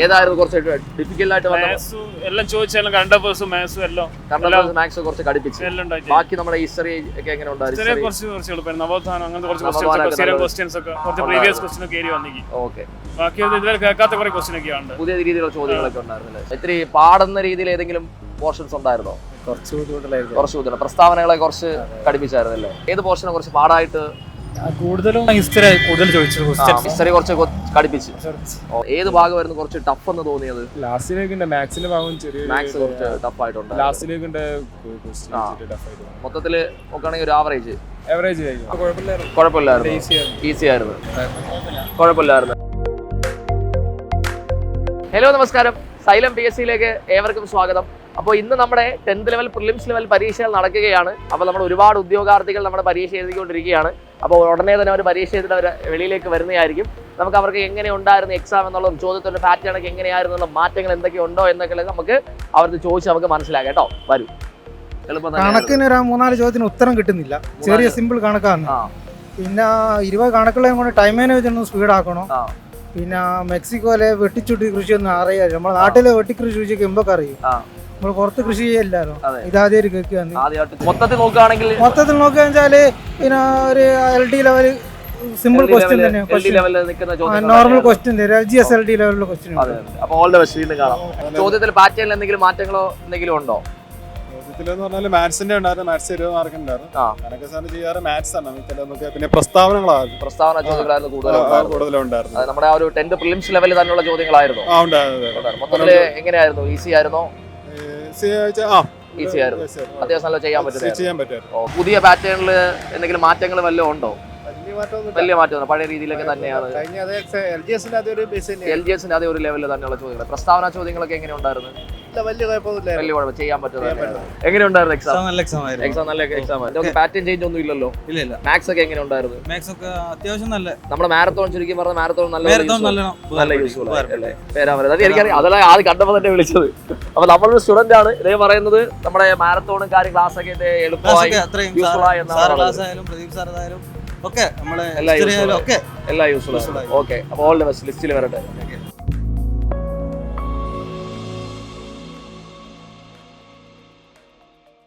ഏതായിരുന്നു കുറച്ച് ഡിഫിക്കൽട്ട് ആയിട്ട് എല്ലാം ചോദിച്ചാലും കറണ്ട് അഫയേഴ്സും മാത്സും എല്ലാം മാത്സ് കുറച്ച് കടിപ്പിച്ചു. ബാക്കി നമ്മുടെ ഹിസ്റ്ററി ഒക്കെ എങ്ങനെ ഉണ്ടായിരുന്നു? കുറച്ച് എളുപ്പമായിരുന്നു. നവോത്ഥാനം അങ്ങനത്തെ കുറച്ച് ക്വസ്റ്റ്യൻസ് ഒക്കെ കുറച്ച് പ്രീവിയസ് ക്വസ്റ്റ്യൻ ഒക്കെ ഏരി വന്നെങ്കിൽ ഓക്കെ. ബാക്കി ഇതുവരെ കേൾക്കാത്ത കുറെ ക്വസ്റ്റ്യൻ ഒക്കെ ഉണ്ട്. പുതിയ രീതിയിലുള്ള ചോദ്യങ്ങളൊക്കെ ഉണ്ടായിരുന്നില്ലേ? ഇത്തിരി പാടുന്ന രീതിയിൽ ഏതെങ്കിലും പോർഷൻസ് ഉണ്ടായിരുന്നോ? കുറച്ച് ബുദ്ധിമുട്ടിലായിരുന്നു. കുറച്ച് ബുദ്ധിമുട്ട്. പ്രസ്താവനകളെ കുറച്ച് കടിപ്പിച്ചായിരുന്നല്ലേ? ഏത് പോർഷനെ കുറച്ച് പാടായിട്ട്? കൂടുതലും ഹിസ്റ്ററി കൂടുതൽ ചോദിച്ചു. ഹിസ്റ്ററി കുറച്ച് കടിപ്പിച്ച്. ഏത് ഭാഗമായിരുന്നു കുറച്ച് ടഫ് എന്ന് തോന്നിയത്? ലാസ്റ്റിലേക്ക് മാത്സിന്റെ ഭാഗം മാത്സ് കുറച്ച് ടഫ് ആയിട്ടുണ്ട്. ലാസ്റ്റിലേക്ക് മൊത്തത്തില് നോക്കുകയാണെങ്കിൽ ഒരു ആവറേജ് കുഴപ്പമില്ലായിരുന്നു. കുഴപ്പമില്ലായിരുന്നു. ഈസി ആയിരുന്നു. കുഴപ്പമില്ലായിരുന്നു. ഹലോ നമസ്കാരം, സൈലം PSCയിലേക്ക് ഏവർക്കും സ്വാഗതം. അപ്പോൾ ഇന്ന് നമ്മുടെ 10th ലെവൽ പ്രിലിംസ് ലെവൽ പരീക്ഷകൾ നടക്കുകയാണ്. അപ്പോൾ നമ്മൾ ഒരുപാട് ഉദ്യോഗാർത്ഥികൾ നമ്മുടെ പരീക്ഷ എഴുതിക്കൊണ്ടിരിക്കുകയാണ്. അപ്പോൾ ഉടനെ തന്നെ അവർ പരീക്ഷ എഴുതിയിട്ട് അവർ വെളിയിലേക്ക് വരുന്നതായിരിക്കും. നമുക്ക് അവർക്ക് എങ്ങനെ ഉണ്ടായിരുന്നു എക്സാം എന്നുള്ളതും ചോദ്യത്തിൻ്റെ പാറ്റേണൊക്കെ എങ്ങനെയായിരുന്നു എന്നുള്ള മാറ്റങ്ങൾ എന്തൊക്കെയുണ്ടോ എന്നൊക്കെ നമുക്ക് അവർക്ക് ചോദിച്ച് നമുക്ക് മനസ്സിലാക്കാം കേട്ടോ. വരും. കണക്കിന് ഒരു 3-4 ചോദ്യത്തിന് ഉത്തരം കിട്ടുന്നില്ല. ചെറിയ സിമ്പിൾ കണക്കാണ്. പിന്നെ 20 കണക്കുകളെയും കൊണ്ട് ടൈം മാനേജ്മെന്റ് സ്പീഡ് ആക്കണം. പിന്നെ മെക്സിക്കോയിലെ വെട്ടിച്ചുട്ടി കൃഷിയൊന്നും അറിയാം. നമ്മുടെ നാട്ടിലെ വെട്ടിക്കൃഷി കൃഷിയൊക്കെ എന്തൊക്കെ അറിയും. നമ്മൾ പുറത്ത് കൃഷി ചെയ്യല്ലാലോ. ഇതാദ്യം കേൾക്കുകയാണ്. മൊത്തത്തിൽ നോക്കുകയാണെന്ന് പിന്നെ ഒരു LD ലെവൽ സിമ്പിൾ ക്വസ്റ്റ്യൻ തന്നെ, നോർമൽ ക്വസ്റ്റ്യൻ GS LD ലെവലിലുള്ള ക്വസ്റ്റ്യൻ. ചോദ്യത്തിൽ പാറ്റേണിൽ എന്തെങ്കിലും മാറ്റങ്ങളോ എന്തെങ്കിലും ഉണ്ടോ? മാത്സിന്റെ ഉണ്ടായിരുന്നു. മാത്സ് 20 മാർക്ക് ഉണ്ടായിരുന്നു. ചെയ്യാറ് മാത്സ് ആണ്. പിന്നെ പ്രസ്താവന ചോദ്യങ്ങളായിരുന്നു കൂടുതലുണ്ടായിരുന്നു. നമ്മുടെ ആ ഒരു 10th പ്രിലിംസ് ലെവലിൽ തന്നെയുള്ള ചോദ്യങ്ങളായിരുന്നു. മൊത്തത്തില് എങ്ങനെയായിരുന്നു? ഈസി ആയിരുന്നോ? ഈസി ആയിരുന്നു. അത്യാവശ്യം നല്ല ചെയ്യാൻ പറ്റും. പുതിയ പാറ്റേണിൽ എന്തെങ്കിലും മാറ്റങ്ങൾ വല്ലതും ഉണ്ടോ? വലിയ മാറ്റം പഴയ രീതിയിലൊക്കെ തന്നെയാണ്. LGSന്റെ അതേ ഒരു ലെവലിൽ തന്നെയുള്ള ചോദ്യങ്ങൾ. പ്രസ്താവന ചോദ്യങ്ങളൊക്കെ എങ്ങനെ ഉണ്ടായിരുന്നു? വലിയ കുഴപ്പം ചെയ്യാൻ പറ്റുന്നത്. എങ്ങനെയുണ്ടായിരുന്നു എക്സാം? എക്സാം നല്ല എക്സാം. പാറ്റേൺ ചേഞ്ച് ഒന്നും ഇല്ലല്ലോ. മാത്സ് ഒക്കെ എങ്ങനെ ഉണ്ടായിരുന്നു? അത്യാവശ്യം നല്ല. നമ്മുടെ മാരത്തോൺ ചുരുക്കി പറഞ്ഞ മാരത്തോൺ നല്ല യൂസ്ഫുൾ അല്ലേ? എനിക്കറിയാം. അതെല്ലാം ആദ്യം കണ്ടപ്പോൾ തന്നെ വിളിച്ചത്. അപ്പൊ നമ്മളൊരു സ്റ്റുഡന്റ് ആണ്. ഇതേ പറയുന്നത് നമ്മുടെ മാരത്തോണും കാര്യം ക്ലാസ് ഒക്കെ എളുപ്പമായി യൂസ്ഫുൾ ആയി ഓക്കെ, എല്ലാം യൂസ്ഫുൾ. ഓക്കെ, അപ്പോൾ ഓൾ ദി ബെസ്റ്റ്. ലിസ്റ്റിൽ വരട്ടെ.